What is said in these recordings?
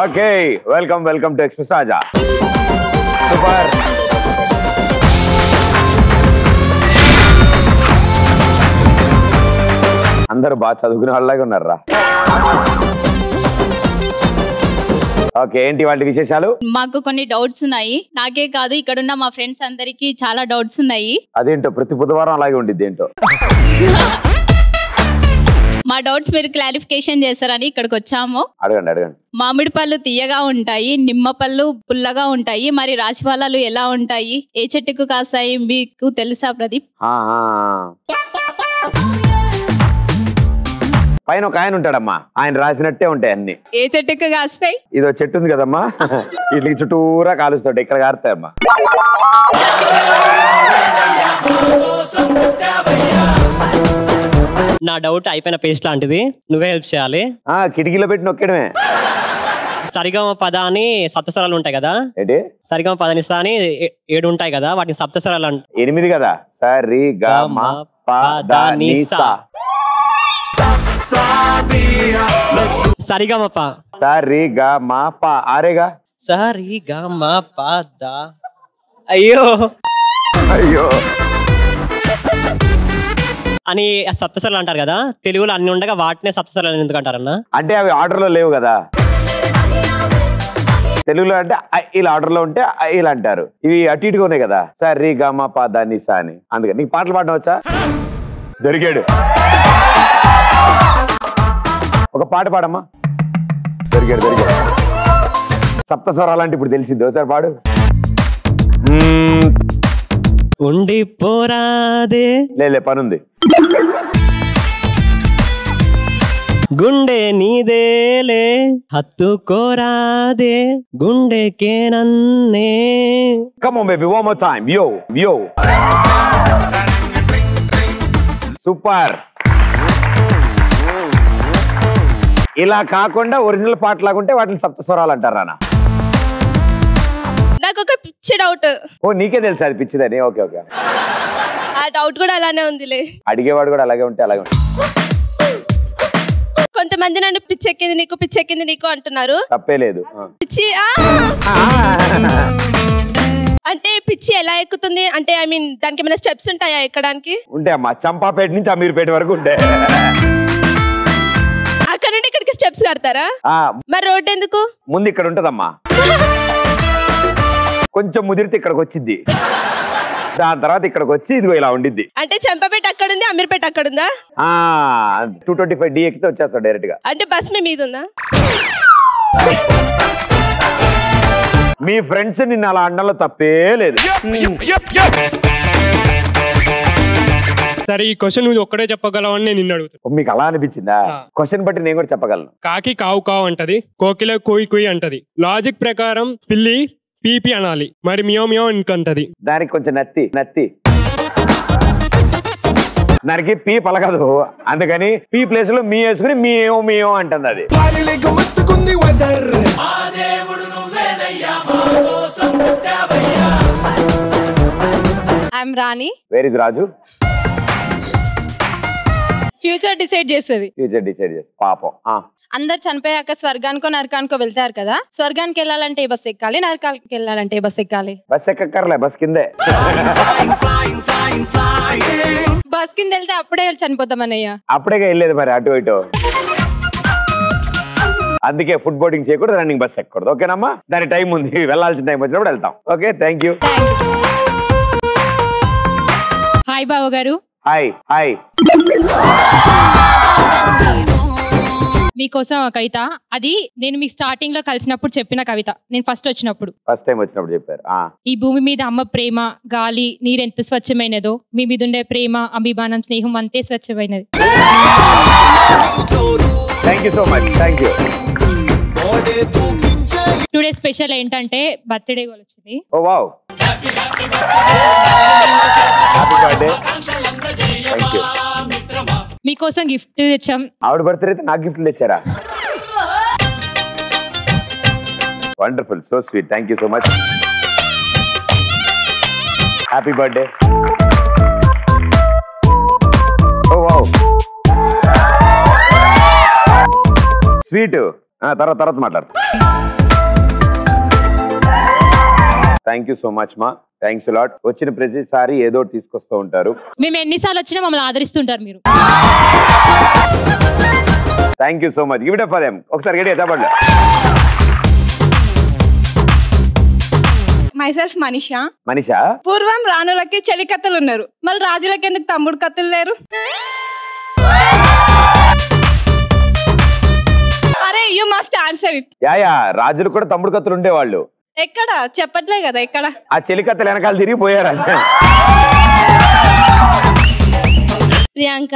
Okay welcome to express Raja. Super. అందరూ బాగా చదువుకునే వాళ్ళలాగా ఉన్నారా? ఓకే, ఏంటి వాళ్ళ విశేషాలు? మాకు కొన్ని డౌట్స్ ఉన్నాయి. నాకే కాదు, ఇక్కడ ఉన్న మా ఫ్రెండ్స్ అందరికి చాలా డౌట్స్ ఉన్నాయి. అదేంటో ప్రతి బుధవారం అలాగే ఉండిద్ది ఏంటో. మా డౌట్స్ మీరు క్లారిఫికేషన్ చేస్తారని ఇక్కడికి వచ్చాము. అడగండి. మామిడి పళ్ళు తీయగా ఉంటాయి, నిమ్మ పళ్ళు పుల్లగా ఉంటాయి. మరి రాశి ఫలాలు ఎలా ఉంటాయి? ఏ చెట్టుకు కాస్తాయి మీకు తెలుసా ప్రదీప్? పైన ఒక ఆయన ఉంటాడమ్మా, ఆయన రాసినట్టే ఉంటాయి అన్ని. ఏ చెట్టుకు కాస్తాయి? ఇదో చెట్టు ఉంది కదమ్మా, వీటికి చుట్టూరా కాలుస్తాడు, ఇక్కడ కారుతాయమ్మా. నా డౌట్ అయిపోయిన పేస్ట్ లాంటిది, నువ్వే హెల్ప్ చేయాలి. కిటికీలో పెట్టి నొక్కడమే. సరిగమ పద అని సప్తస్వరాలు ఉంటాయి కదా. ఏంటి? సరిగమ పదనిసా అని 7 ఉంటాయి కదా, వాటిని సప్తస్వరాలు అంట. 8 కదా. సరి గ మ ప ద ని సా. సరిగమ ప. సరి గ మ ప ఆరేగా. సరిగమ పద. అయ్యో అని సప్తస్వరాలు అంటారు కదా, తెలుగులో అన్ని ఉండగా వాటినే సప్తస్వరాలు ఎందుకు అంటారన్న? అంటే అవి ఆర్డర్ లో లేవు కదా. తెలుగులో అంటే ఇలా ఆర్డర్ లో ఉంటే ఇలా అంటారు, ఇవి అటు ఇటుగా ఉన్నాయి కదా. సరి గ మ ప ద ని సా అని. అందుకని నీకు పాటలు పాడడం వచ్చా? దొరికాడు. ఒక పాట పాడమ్మా. దొరికాడు. సప్తస్వరాలు అంటే ఇప్పుడు తెలిసింది, ఒకసారి పాడు. ఉండి పోరాదే. లే పనుంది. గుండె నీదేలే హత్తుకోరాదే గుండెకే నన్నే. Come on baby, one more time. Yo. Super. ఇలా కాకుండా ఒరిజినల్ పాట లాగుంటే వాటిని సప్తస్వరాలు అంటారా? నాకు ఒక పిచ్చి డౌట్. ఓ, నీకే తెలుసు అది పిచ్చిదని. ఓకే. ఆ డౌట్ కూడా అలానే ఉందిలే. అడిగేవాడు కూడా అలాగే ఉంటే అలాగే. కొంతమంది నన్ను పిచ్చెక్కింది నీకు అంటున్నారు. తప్పే లేదు. పిచ్చి అంటే పిచ్చి ఎలా ఎక్కుతుంది అంటే, ఐ మీన్ దానికి ఏమైనా స్టెప్స్ ఉంటాయా ఎక్కడానికి? ఉంటే అమ్మా, చంపాపేట నుంచి అమీర్పేట వరకు ఉంటే. అక్కడ నుండి ఇక్కడికి స్టెప్స్ కడతారా? మరి రోడ్డు ఎందుకు? ముందు ఇక్కడ ఉంటదమ్మా, కొంచెం ముదిరితే ఇక్కడికి వచ్చింది, దాని తర్వాత ఇక్కడికి వచ్చి ఇదిగో ఇలా ఉండిద్ది. అంటే చంపాపేట అక్కడ ఉంది, అమీర్పేట అక్కడ ఉందా? 225D ఎక్కితే వచ్చేస్తాడు డైరెక్ట్ గా. అంటే బస్ మీ మీద ఉందా? మీ ఫ్రెండ్స్ నిన్ను అలా అండంలో తప్పే లేదు. సరే, ఈ క్వశ్చన్ నువ్వు ఒక్కడే చెప్పగలవని నేను నిన్ను అడుగుతాను. మీకు అలా అనిపించిందా? క్వశ్చన్ బట్టి నేను కూడా చెప్పగలను. కాకి కావు కావు అంటది, కోకిల కోయి కోయి అంటది. లాజిక్ ప్రకారం పిల్లి పీపీ అనాలి, మరి మియో మియో ఇంకంటది. దానికి కొంచెం నత్తి దానికి పీ పలకదు, అందుకని పీ ప్లేస్ లో మీ వేసుకుని మియో అంటుంది. అది I'm Rani. Where is Raju? Future decide చేస్తుంది. పాపం. అందరు చనిపోయాక స్వర్గానికో నరకానికో వెళ్తారు కదా, స్వర్గానికి వెళ్ళాలంటే బస్ ఎక్కాలి, నరకానికి వెళ్ళాలంటే బస్ ఎక్కాలి. బస్ ఎక్కర్లే, బస్ కిందే. బస్ కింద వెళ్తే అప్పుడే చనిపోతామన్నయ్య. అప్పుడే వెళ్ళేది మరి అటు ఇటు. అందుకే ఫుడ్ బోర్డింగ్ చేయకూడదు, రన్నింగ్ బస్ ఎక్కకూడదు. ఓకేనమ్మా, దాని టైం ఉంది, వెళ్ళాల్సిన టైం వచ్చినప్పుడు వెళ్తాం. Okay, thank you. హాయ్ బావ గారు. హాయ్. మీకోసం ఒక కవిత. అది నేను మీకు స్టార్టింగ్ లో కలిసినప్పుడు చెప్పిన కవిత. నేను ఫస్ట్ టైం వచ్చినప్పుడు చెప్పారు. ఈ భూమి మీద అమ్మ ప్రేమ, గాలి, నీరెంత స్వచ్ఛమైనదో, మీ మీద ఉండే ప్రేమ, అభిమానం, స్నేహం అంతే స్వచ్ఛమైనది. Thank you so much. Thank you. Today special ఏంటంటే బర్త్డే గోల్ వచ్చింది. Oh wow, happy birthday. Thank you. మీకోసం గిఫ్ట్ తెచ్చాం. ఆవిడ బర్త్డే అయితే నాకు గిఫ్ట్ తెచ్చారా? Wonderful, so sweet. Thank you so much. Happy birthday. Oh wow, sweet. తర్వాత మాట్లాడతా. థ్యాంక్ యూ సో మచ్ మా. Thanks lot. వచ్చిన ప్రతిసారి ఏదో తీసుకొస్తూ ఉంటారు. మేము ఎన్నిసార్లు వచ్చినా మమ్మల్ని ఆదరిస్తుంటారు మీరు. Thank you so much. Give it up for them. ఒకసారి గట్టిగా చెప్పండి. మైసెల్ఫ్ మనీషా. మనీషా, పూర్వం రాణులకి చెలి కథలు ఉన్నారు, మళ్ళీ రాజులకి ఎందుకు తమ్ముడు కథలు లేరు? అరే you must answer it. Yeah రాజులు కూడా తమ్ముడు కత్తులు ఉండేవాళ్ళు. ఎక్కడ చెప్పట్లే కదా, ఎక్కడ? ఆ చెలి కత్తలు వెనకాల తిరిగిపోయారు అంతే. ప్రియాంక,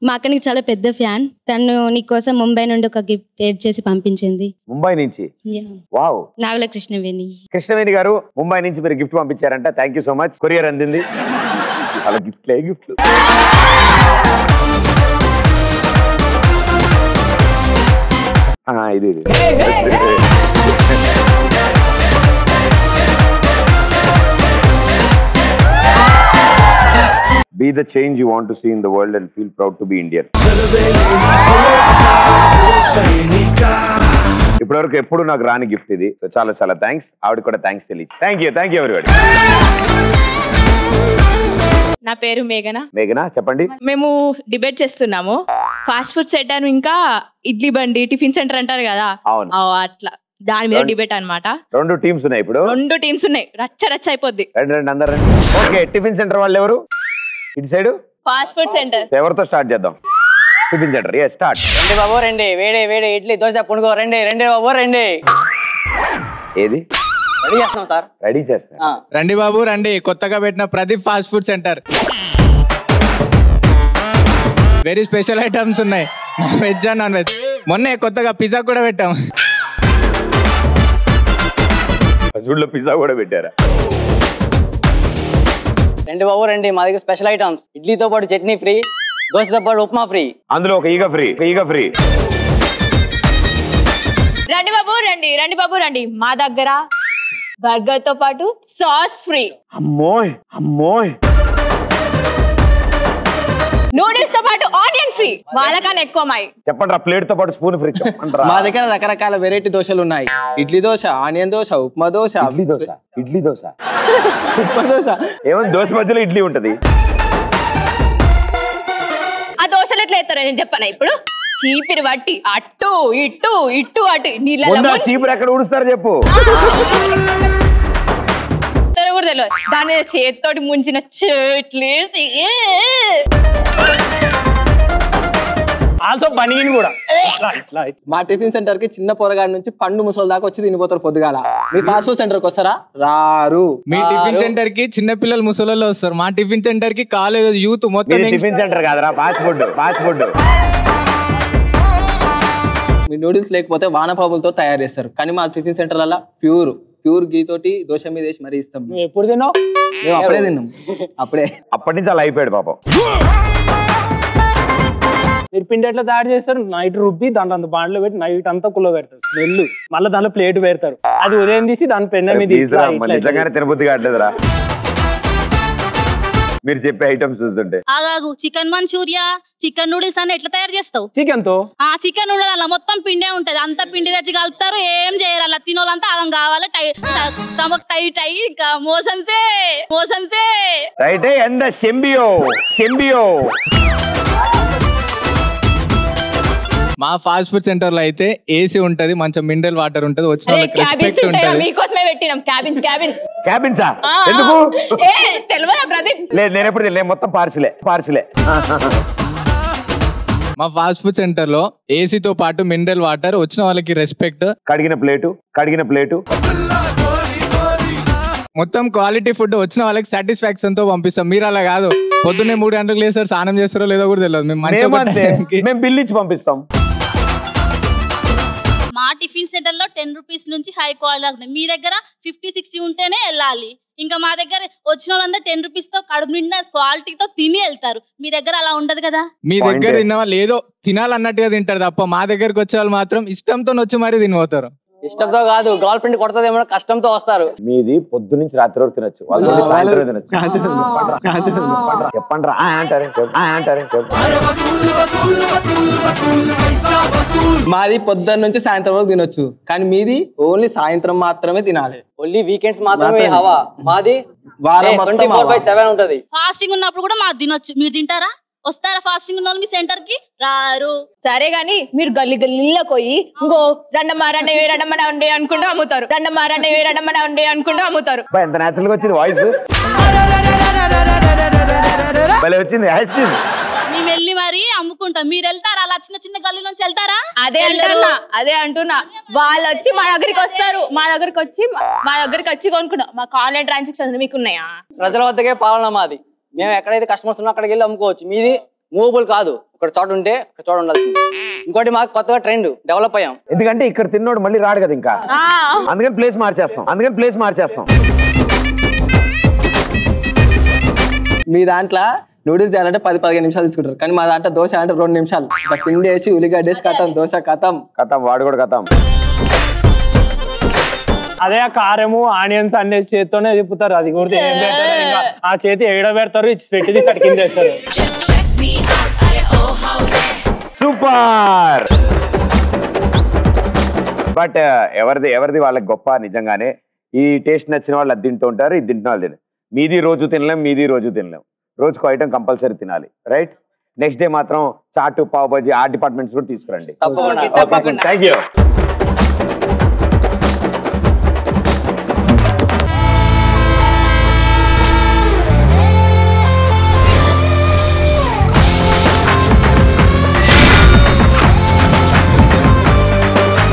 మా అక్క నీకు చాలా పెద్ద ఫ్యాన్. తను నీకోసం ముంబై నుండి ఒక గిఫ్ట్ ఎడ్ చేసి పంపించింది. ముంబై నుంచి? వావ్. నావల కృష్ణవేణి. కృష్ణవేణి గారు ముంబై నుంచి మీరు గిఫ్ట్ పంపించారంట. Thank you so much. Courier అందింది. అలా గిఫ్ట్లే గిఫ్ట్లు. ఇది Be the change you want to see in the world and feel proud to be Indian. ఇప్పటివరకు ఎప్పుడు నాకు రాని గిఫ్ట్ ఇది. సో చాలా చాలా థ్యాంక్స్. ఆవిడ కూడా థ్యాంక్స్ తెలియదు. Thank you everybody. నా పేరు మేఘనా. మేఘనా చెప్పండి. మేము డిబేట్ చేస్తున్నాము. ఫాస్ట్ ఫుడ్ సెంటర్ ఇంకా ఇడ్లీ బండి టిఫిన్ సెంటర్ అంటారు కదా, అట్లా దాని మీద డిబేట్ అన్నమాట. 2 టీమ్స్ ఉన్నాయి ఇప్పుడు. 2 టీమ్స్ ఉన్నాయి. రచ్చ అయిపోద్ది. రండి అందరు రండి. ఓకే, టిఫిన్ సెంటర్ వాళ్ళు ఎవరు? ఇటు సైడ్ ఫాస్ట్ ఫుడ్ సెంటర్. ఎవరితో స్టార్ట్ చేద్దాం? Tiffin centre. yes start. రండి బాబు రండి. వేడే ఇడ్లీ దోశ పునుగో. రండి బాబు రండి. ఏది రెడీ చేస్తున్నాం సార్. రెడీ చేస్తా. రండి బాబు రండి. కొత్తగా పెట్టిన Pradeep fast food centre. Very special items ఉన్నాయి, వెజ్ అండ్ నాన్ వెజ్. మొన్నే కొత్తగా పిజ్జా కూడా పెట్టాం. ఫుడ్లో పిజ్జా కూడా పెట్టారా? రండి బాబు రండి. మా దగ్గర స్పెషల్ ఐటమ్స్. ఇడ్లీతో పాటు చట్నీ ఫ్రీ, దోశతో పాటు ఉప్మా ఫ్రీ, అందులో ఒక ఈగ ఫ్రీ. రండి బాబు రండి. మా దగ్గర బర్గర్ తో పాటు సాస్ ఫ్రీ. అమ్మోయ్. నూడిల్స్ తో పాటు ఆనియన్ ఫ్రీ. వాళ్ళకన్నా ఎక్కువ మాయి. చెప్పండి. ప్లేట్ తో పాటు స్పూన్ ఫ్రీ. మా దగ్గర రకరకాల వెరైటీ దోశలు ఉన్నాయి. ఇడ్లీ దోశ, ఆనియన్ దోశ, ఉప్మా దోశ, ఇడ్లీ దోశ, ఉప్మా దోశ. ఏమో దోశ మధ్యలో ఇడ్లీ ఉంటది. ఆ దోశలు ఎట్లా వేస్తారో నేను చెప్పనా ఇప్పుడు. చీపిరి పట్టి అట్టు ఇట్టు అటు నీళ్ళ చీపురు ఎక్కడ ఊడుస్తారు చెప్పు. కూడా తెలియదు. దాని మీద చేతితోటి ముంచిన చెట్లేసి ఆల్సో బనీన్ కూడా. మా టిఫిన్ సెంటర్ కి చిన్న పొరగాడి నుంచి పండు ముసలి దాకా వచ్చి తినిపోతారు పొద్దుగాల. మీ ఫాస్ట్ ఫుడ్ సెంటర్ కి వస్తారా? రారు. మీ టిఫిన్ సెంటర్ కి చిన్న పిల్లలు ముసలోళ్ళు వస్తారు. మా టిఫిన్ సెంటర్ కి కాలేజ్ యూత్ మొత్తం. టిఫిన్ సెంటర్ కాదురా, ఫాస్ట్ ఫుడ్. మీ నూడిల్స్ లేకపోతే వానపాములతో తయారు చేస్తారు, కానీ మా టిఫిన్ సెంటర్ల ప్యూర్ గీ తోటి దోశ మీద వేసి మరీ ఇస్తాం. ఎప్పుడు తిన్నావు? మేము అప్పుడే తిన్నాం. అప్పటి నుంచి అలా అయిపోయాడు పాపం. మీరు పిండి ఎట్లా తయారు చేస్తారు? నైట్ రుబ్బి దాంట్లో అంత బాండ్లో పెట్టి నైట్ అంతా కుల్లో పెడతారు. నెల్లు మళ్ళీ దాంట్లో ప్లేట్ పెడతారు. అది ఉదయం తీసి దాని పెన్న మీద నిజంగానే తినబుద్ధి కావట్లేదురా మీరు చెప్పే ఐటమ్స్ చూస్తుంటే. ఆగాగు. చికెన్ మంచూరియా, చికెన్ నూడిల్స్ అని ఎట్లా తయారు చేస్తావు? చికెన్ తో. చికెన్ నూడిల్స్ అలా మొత్తం పిండే ఉంటది. అంత పిండి తెచ్చి కలుపుతారు. ఏం చేయరు. అలా తినోళ్ళంతా ఆగం కావాలి. స్టమక్ టైట్ అయ్యి ఇంకా మోషన్సే. రైట్. ఎంత సెంబియో. మా ఫాస్ట్ ఫుడ్ సెంటర్ లో అయితే ఏసీ ఉంటది, మంచి మినరల్ వాటర్ ఉంటది, వచ్చిన వాళ్ళకి రెస్పెక్ట్ ఉంటది. మీకోసమే పెట్టినాం క్యాబిన్సా. ఎందుకు తెలియదా ప్రదీప్? లేదు, నేను ఎప్పుడు తెలియదు. మొత్తం పార్సిలే. మా ఫాస్ట్ ఫుడ్ సెంటర్ లో ఏసీతో పాటు మినరల్ వాటర్, వచ్చిన వాళ్ళకి రెస్పెక్ట్, కడిగిన ప్లేటు మొత్తం క్వాలిటీ ఫుడ్, వచ్చిన వాళ్ళకి సాటిస్ఫాక్షన్ తో పంపిస్తాం. మీరు అలా కాదు. పొద్దున్నే 3 గంటలకు లేసారు, స్నానం చేస్తారో లేదో కూడా తెలియదు. మేము బిల్ ఇచ్చి పంపిస్తాం. మా టిఫిన్ సెంటర్ లో 10 రూపీస్ నుంచి హై క్వాలిటీ. మీ దగ్గర 50-60 ఉంటేనే వెళ్ళాలి. ఇంకా మా దగ్గర వచ్చిన వాళ్ళందరూ 10 రూపీస్ తో కడుపు నిండా క్వాలిటీతో తిని వెళ్తారు. మీ దగ్గర అలా ఉండదు కదా. మీ దగ్గర తిన్న వాళ్ళు ఏదో తినాలన్నట్టుగా తింటారు తప్ప, మా దగ్గరకు వచ్చే వాళ్ళు మాత్రం ఇష్టంతో వచ్చి మరీ తినిపోతారు. ఇష్టంతో కాదు, గర్ల్ ఫ్రెండ్ కొడతదేమో కష్టంతో వస్తారు. మీది పొద్దు నుంచి రాత్రి వరకు తినొచ్చు, వాళ్ళు సాయంత్రం తినొచ్చు. చెప్పండి రా అంటారే మాది పొద్దున్న నుంచి సాయంత్రం వరకు తినొచ్చు, కానీ మీది ఓన్లీ సాయంత్రం మాత్రమే తినాలి. ఓన్లీ వీకెండ్స్ మాత్రమే హవా, మాది వారం 24/7 ఉంటది. ఫాస్టింగ్ ఉన్నప్పుడు కూడా మాది తినొచ్చు, మీరు తింటారా? వస్తారా ఫాస్టింగ్ ఉన్న వాళ్ళు మీ సెంటర్ కి? రారు. సరే గాని మీరు గల్లి గల్లీలో పోయి ఇంకో రండమ్మ ఉండే అనుకుంటూ అమ్ముతారు, రండమ్మ ఉండే అనుకుంటూ అమ్ముతారు. ఎంత నేచురల్ గా వచ్చింది వాయిస్, వచ్చింది. మేము వెళ్ళి మరి అమ్ముకుంటాం, మీరు వెళ్తారా? అలా చిన్న చిన్న గల్లీ నుంచి వెళ్తారా? అదే అంటున్నా వాళ్ళు వచ్చి మా దగ్గరికి వస్తారు, మా దగ్గరికి వచ్చి కొనుక్కుంటాం. మాకు ఆన్లైన్ ట్రాన్సాక్షన్స్ మీకు ఉన్నాయా? ప్రజల వద్దకే పాలన మాది. మేము ఎక్కడైతే కస్టమర్స్ ఉన్నా అక్కడికి వెళ్ళి అమ్ముకోవచ్చు. మీది మూవబుల్ కాదు, ఒక చోట ఉంటే ఒక చోట ఉండాల్సింది. ఇంకోటి మాకు కొత్తగా ట్రెండ్ డెవలప్ అయ్యాం, ఎందుకంటే ఇక్కడ తిన్నోడు మళ్ళీ రాడు కదా ఇంకా, అందుకని ప్లేస్ మార్చేస్తాం. మీ దాంట్లో నూడిల్స్ చేయాలంటే 10-15 నిమిషాలు తీసుకుంటారు, కానీ మా దాంట్లో దోశ అంటే 2 నిమిషాలు. పిండి వేసి ఉల్లిగడ్డ వేసి కథం, దోశ కథం, వాడు కూడా కథం. అదే ఆ కారము ఆనియన్స్ అన్ని చేతితోనే తిప్పుతారు, అది కూడా ఏం పెడతారు ఇంకా ఆ చేతి ఎగడ పెడతారు, పెట్టి తీసి కింద వేస్తారు. సూపర్. బట్ ఎవరిది వాళ్ళకి గొప్ప. నిజంగానే ఈ టేస్ట్ నచ్చిన వాళ్ళు అది తింటూ ఉంటారు, ఇది తింటున్న వాళ్ళు మీది రోజు తినలేం, రోజుకు ఐటమ్ కంపల్సరీ తినాలి, రైట్? నెక్స్ట్ డే మాత్రం చాటు, పావ్ బజీ ఆ డిపార్ట్మెంట్స్ కూడా తీసుకురండి. తప్పకుండా. Thank you.